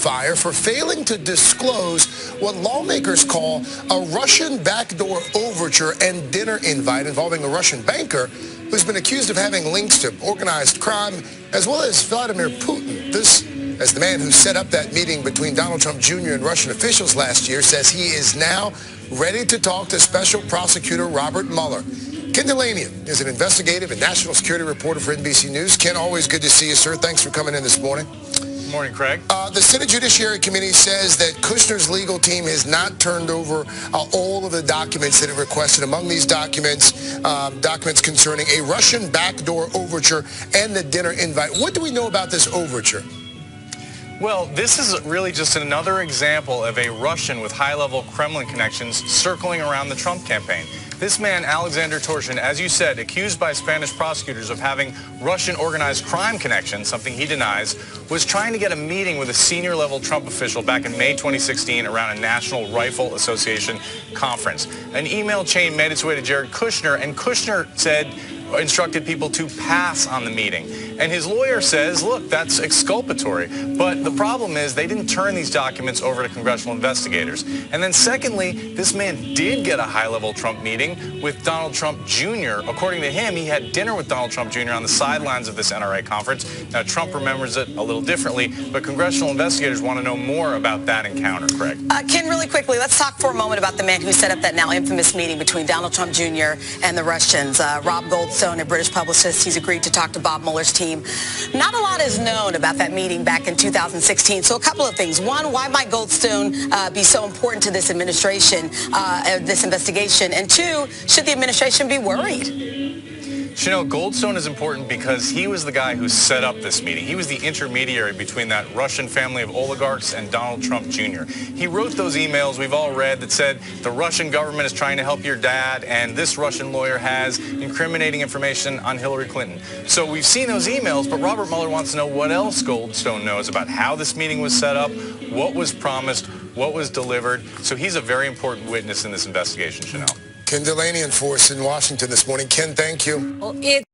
fire for failing to disclose what lawmakers call a Russian backdoor overture and dinner invite involving a Russian banker who's been accused of having links to organized crime, as well as Vladimir Putin. This, as the man who set up that meeting between Donald Trump Jr. and Russian officials last year, says he is now ready to talk to Special Prosecutor Robert Mueller. Ken Dilanian is an investigative and national security reporter for NBC News. Ken, always good to see you, sir. Thanks for coming in this morning. Good morning, Craig. The Senate Judiciary Committee says that Kushner's legal team has not turned over all of the documents that it requested. Among these documents, documents concerning a Russian backdoor overture and the dinner invite. What do we know about this overture? Well, this is really just another example of a Russian with high-level Kremlin connections circling around the Trump campaign. This man, Alexander Torshin, as you said, accused by Spanish prosecutors of having Russian organized crime connections, something he denies, was trying to get a meeting with a senior-level Trump official back in May 2016 around a National Rifle Association conference. An email chain made its way to Jared Kushner, and Kushner instructed people to pass on the meeting. And his lawyer says, look, that's exculpatory. But the problem is they didn't turn these documents over to congressional investigators. And then secondly, this man did get a high-level Trump meeting with Donald Trump Jr. According to him, he had dinner with Donald Trump Jr. on the sidelines of this NRA conference. Now, Trump remembers it a little differently, but congressional investigators want to know more about that encounter, Craig. Ken, really quickly, let's talk for a moment about the man who set up that now infamous meeting between Donald Trump Jr. and the Russians. Rob Goldstone, a British publicist, he's agreed to talk to Bob Mueller's team. Not a lot is known about that meeting back in 2016. So a couple of things. One, why might Goldstone be so important to this administration, this investigation? And two, should the administration be worried? You know, Goldstone is important because he was the guy who set up this meeting. He was the intermediary between that Russian family of oligarchs and Donald Trump Jr. He wrote those emails we've all read that said the Russian government is trying to help your dad, and this Russian lawyer has incriminating information on Hillary Clinton. So we've seen those emails, but Robert Mueller wants to know what else Goldstone knows about how this meeting was set up, what was promised, what was delivered. So he's a very important witness in this investigation, Chanel. Ken Dilanian for us in Washington this morning. Ken, thank you. Well, it's